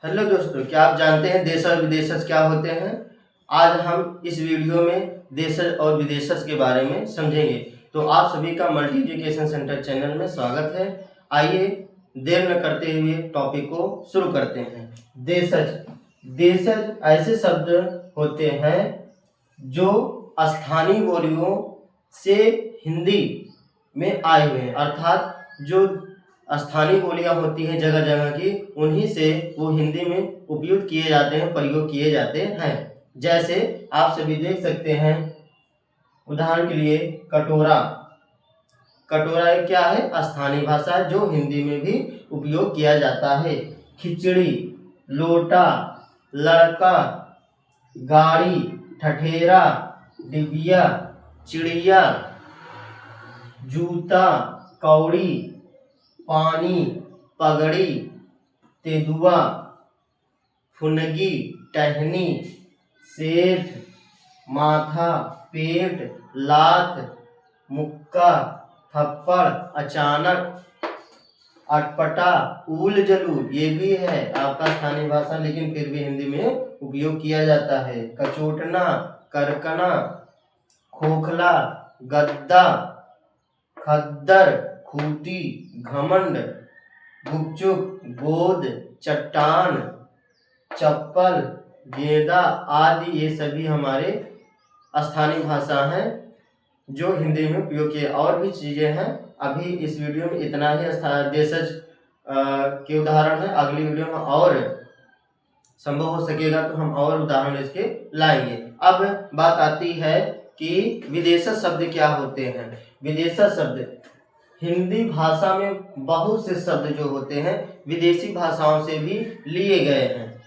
Hello दोस्तों, क्या आप जानते हैं देशज और विदेशज क्या होते हैं? आज हम इस वीडियो में देशज और विदेशज के बारे में समझेंगे। तो आप सभी का मल्टी एजुकेशन सेंटर चैनल में स्वागत है। आइए देर न करते हुए टॉपिक को शुरू करते हैं। देशज देशज ऐसे शब्द होते हैं जो स्थानीय बोलियों से हिंदी में आए हुए हैं, अर्थात जो स्थानीय बोलियां होती हैं जगह जगह की, उन्हीं से वो हिंदी में उपयोग किए जाते हैं, प्रयोग किए जाते हैं। जैसे आप सभी देख सकते हैं, उदाहरण के लिए कटोरा। कटोरा एक क्या है? स्थानीय भाषा है जो हिंदी में भी उपयोग किया जाता है। खिचड़ी, लोटा, लड़का, गाड़ी, ठठेरा, डिबिया, चिड़िया, जूता, कौड़ी, पानी, पगड़ी, तेंदुआ, फुनगी, टहनी, सेठ, माथा, पेट, लात, मुक्का, थप्पड़, अचानक, अटपटा, ऊल जलूल, ये भी है आपका स्थानीय भाषा, लेकिन फिर भी हिंदी में उपयोग किया जाता है। कचोटना, करकना, खोखला, गद्दा, खद्दर, खूंटी, घमंड, गुपचुप, गोद, चट्टान, चप्पल, गेंदा आदि, ये सभी हमारे स्थानीय भाषा हैं जो हिंदी में उपयोग किए। और भी चीज़ें हैं, अभी इस वीडियो में इतना ही देशज के उदाहरण है। अगली वीडियो में और संभव हो सकेगा तो हम और उदाहरण इसके लाएंगे। अब बात आती है कि विदेशज शब्द क्या होते हैं। विदेशज शब्द हिंदी भाषा में बहुत से शब्द जो होते हैं विदेशी भाषाओं से भी लिए गए हैं,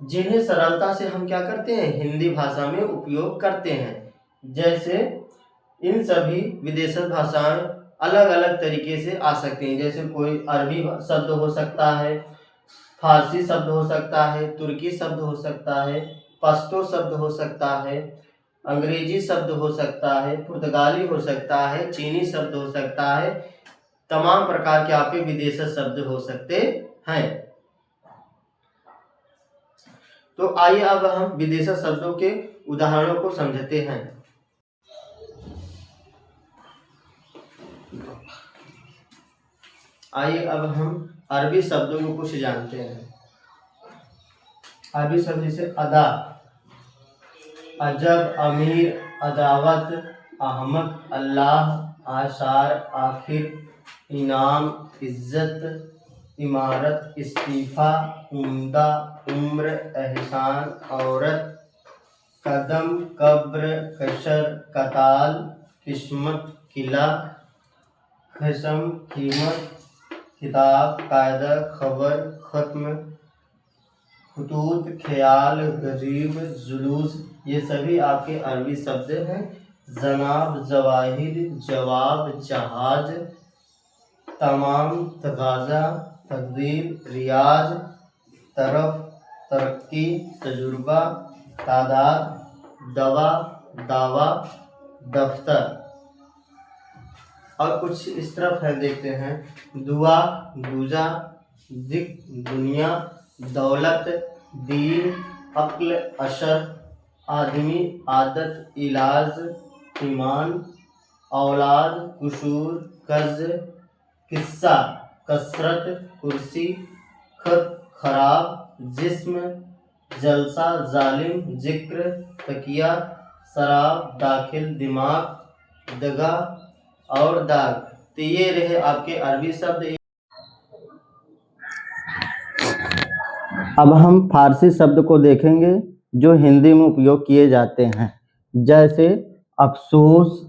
जिन्हें सरलता से हम क्या करते हैं, हिंदी भाषा में उपयोग करते हैं। जैसे इन सभी विदेशी भाषाएं अलग अलग तरीके से आ सकती हैं। जैसे कोई अरबी शब्द हो सकता है, फारसी शब्द हो सकता है, तुर्की शब्द हो सकता है, पश्तो शब्द हो सकता है, अंग्रेजी शब्द हो सकता है, पुर्तगाली हो सकता है, चीनी शब्द हो सकता है। तमाम प्रकार के आपके विदेशी शब्द हो सकते हैं। तो आइए अब हम विदेशी शब्दों के उदाहरणों को समझते हैं। आइए अब हम अरबी शब्दों को कुछ जानते हैं। अरबी शब्द जैसे अदा, अजब, अमीर, अदावत, अहमक, अल्लाह, आशार, आखिर, इनाम, इज्जत, इमारत, इस्तीफा, उम्दा, उम्र, एहसान, औरत, कदम, कब्र, कशर, कताल, किस्मत, किला, खसम, कीमत, किताब, कायदा, खबर, खत्म, खुतूत, ख्याल, गरीब, जुलूस, ये सभी आपके अरबी शब्द हैं। जनाब, जवाहिर, जवाब, जहाज, तमाम, तगाजा, तकदीर, रियाज, तरफ, तरक्की, तजुर्बा, तादाद, दवा, दावा, दफ्तर। और कुछ इस तरफ है, देखते हैं। दुआ, दूजा, दिक, दुनिया, दौलत, दीन, अक्ल, अशर, आदमी, आदत, इलाज, ईमान, औलाद, कुसूर, कर्ज, किस्सा, कसरत, कुर्सी, खत, खराब, जिस्म, जलसा, जालिम, जिक्र, तकिया, शराब, दाखिल, दिमाग, दगा और दाग। तो ये रहे आपके अरबी शब्द। अब हम फारसी शब्द को देखेंगे जो हिंदी में उपयोग किए जाते हैं। जैसे अफसोस,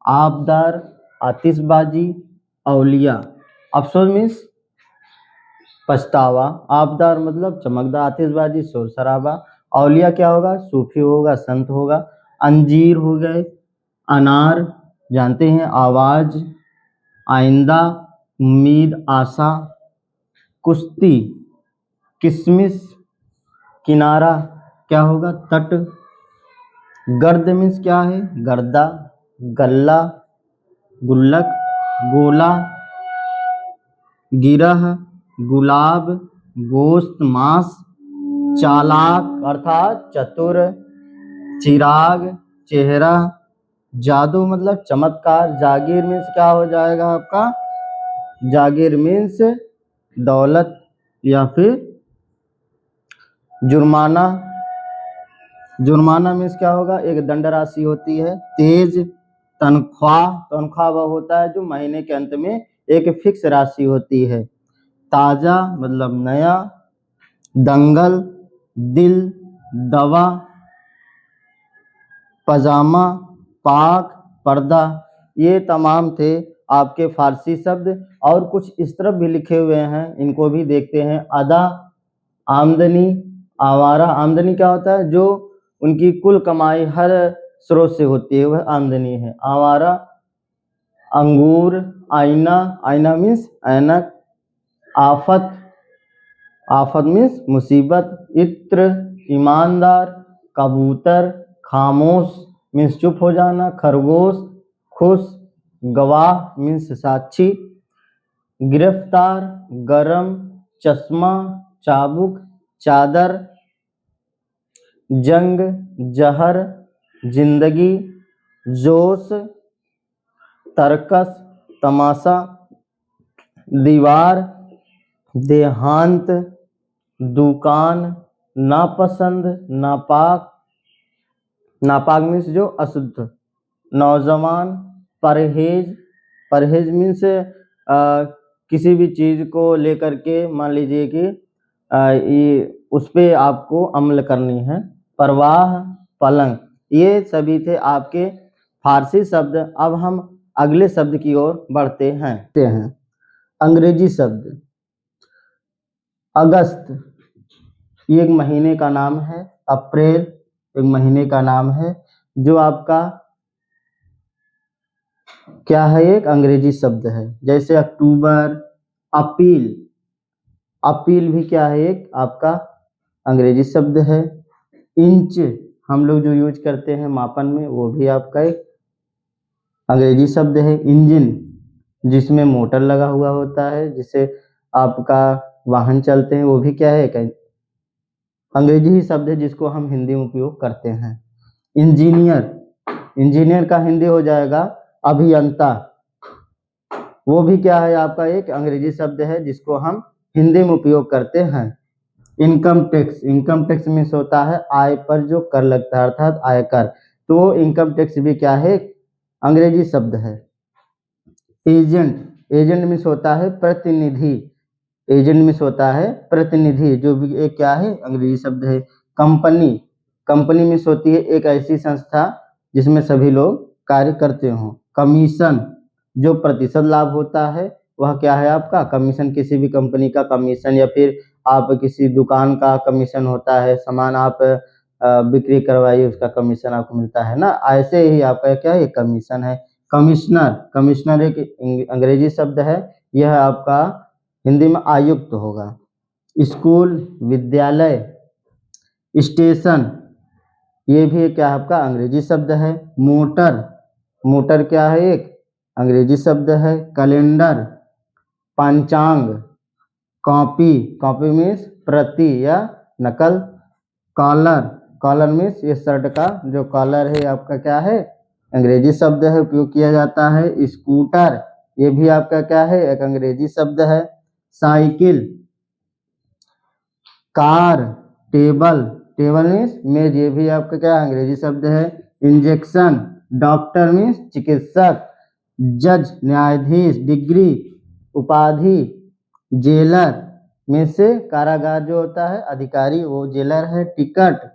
आबदार, आतिशबाजी, औलिया। अफसोस मीन्स पछतावा, आबदार मतलब चमकदार, आतिशबाजी शोर शराबा, औलिया क्या होगा, सूफी होगा, संत होगा। अंजीर हो गए, अनार जानते हैं, आवाज, आइंदा, उम्मीद, आशा। कुश्ती, किशमिश, किनारा क्या होगा, तट। गर्द मीन्स क्या है, गर्दा, गल्ला, गुल्लक, गोला, गिरह, गुलाब, गोश्त मांस, चालाक अर्थात चतुर, चिराग चेहरा, जादू मतलब चमत्कार, जागीर मीन्स क्या हो जाएगा आपका, जागीर मीन्स दौलत या फिर जुर्माना, जुर्माना मीन्स क्या होगा, एक दंड राशि होती है। तेज तनख्वाह, तनख्वाह वह होता है जो महीने के अंत में एक फिक्स राशि होती है। ताजा मतलब नया, दंगल दिल, दवा, पजामा, पाक, पर्दा, ये तमाम थे आपके फारसी शब्द। और कुछ इस तरफ भी लिखे हुए हैं, इनको भी देखते हैं। अदा आमदनी, आवारा आमदनी क्या होता है, जो उनकी कुल कमाई हर स्रोत से होती है वह आमदनी है। आवारा, अंगूर, आईना, आईना मीन्स ऐनक, आफत, आफत मीन्स मुसीबत, इत्र ईमानदार, कबूतर, खामोश मीन्स चुप हो जाना, खरगोश खुश, गवाह मीन्स साक्षी, गिरफ्तार, गरम, चश्मा, चाबुक, चादर, जंग, जहर, जिंदगी, जोश, तरकस, तमाशा, दीवार, देहांत, दुकान, नापसंद, नापाक, नापाक मीन्स जो अशुद्ध, नौजवान, परहेज, परहेज मीन्स किसी भी चीज को लेकर के मान लीजिए कि उस पे आपको अमल करनी है। परवाह, पलंग, ये सभी थे आपके फारसी शब्द। अब हम अगले शब्द की ओर बढ़ते हैं। अंग्रेजी शब्द अगस्त, ये एक महीने का नाम है। अप्रैल एक महीने का नाम है, जो आपका क्या है, एक अंग्रेजी शब्द है। जैसे अक्टूबर, अपील, अपील भी क्या है, एक आपका अंग्रेजी शब्द है। इंच हम लोग जो यूज करते हैं मापन में, वो भी आपका एक अंग्रेजी शब्द है। इंजन जिसमें मोटर लगा हुआ होता है, जिसे आपका वाहन चलते हैं, वो भी क्या है, एक अंग्रेजी ही शब्द है जिसको हम हिंदी में उपयोग करते हैं। इंजीनियर, इंजीनियर का हिंदी हो जाएगा अभियंता, वो भी क्या है आपका एक अंग्रेजी शब्द है जिसको हम हिंदी में उपयोग करते हैं। Income tax, income tax means होता है आय पर जो कर लगता है अर्थात आयकर, तो इनकम टैक्स भी क्या है, अंग्रेजी शब्द है। एजेंट, एजेंट मीन्स होता है प्रतिनिधि, एजेंट मीन्स होता है प्रतिनिधि, जो भी एक क्या है अंग्रेजी शब्द है। कंपनी, कंपनी मीन्स होती है एक ऐसी संस्था जिसमें सभी लोग कार्य करते हों। कमीशन, जो प्रतिशत लाभ होता है वह क्या है आपका कमीशन, किसी भी कंपनी का कमीशन, या फिर आप किसी दुकान का कमीशन होता है, सामान आप बिक्री करवाइए उसका कमीशन आपको मिलता है ना, ऐसे ही आपका क्या है कमीशन है। कमिश्नर, कमिश्नर एक अंग्रेजी शब्द है, यह आपका हिंदी में आयुक्त होगा। स्कूल, विद्यालय, स्टेशन, ये भी क्या है आपका अंग्रेजी शब्द है। मोटर, मोटर क्या है एक अंग्रेजी शब्द है। कैलेंडर, पंचांग, कॉपी, कॉपी मीन्स प्रति या नकल। कॉलर, कॉलर मीन्स ये शर्ट का जो कॉलर है आपका क्या है अंग्रेजी शब्द है, उपयोग किया जाता है। स्कूटर, ये भी आपका क्या है एक अंग्रेजी शब्द है। Cycle, car, table, table means मेज, ये भी आपका क्या अंग्रेजी शब्द है। इंजेक्शन, डॉक्टर मीन्स चिकित्सक। जज, न्यायाधीश। डिग्री, उपाधि। जेलर मीन्स कारागार जो होता है अधिकारी, वो जेलर है। टिकट,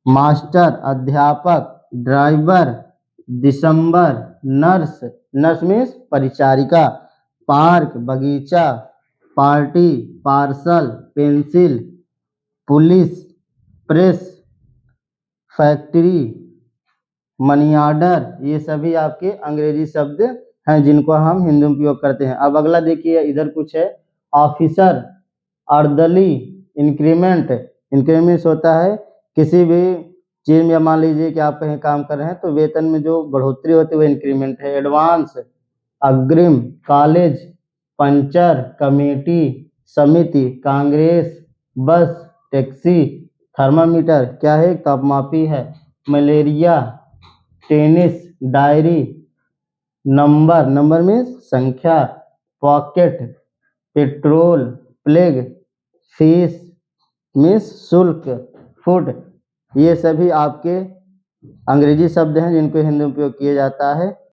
मास्टर, अध्यापक। ड्राइवर, दिसंबर। नर्स, नर्स मीन्स परिचारिका। पार्क, बगीचा। Party, parcel, pencil. Police, press, factory, money order, ये सभी आपके अंग्रेजी शब्द हैं जिनको हम हिंदी में उपयोग करते हैं। अब अगला देखिए, इधर कुछ है। ऑफिसर, अर्दली, इंक्रीमेंट, इंक्रीमेंट होता है किसी भी चीज में, मान लीजिए कि आप कहीं काम कर रहे हैं तो वेतन में जो बढ़ोतरी होती है वो इंक्रीमेंट है। एडवांस, अग्रिम। कॉलेज, पंचर, कमेटी, समिति, कांग्रेस, बस, टैक्सी, थर्मामीटर क्या है, तापमापी है, malaria, tennis, diary, number, number में संख्या, pocket, petrol, plague, fees means शुल्क, फूड, ये सभी आपके अंग्रेजी शब्द हैं जिनको हिंदी में उपयोग किया जाता है।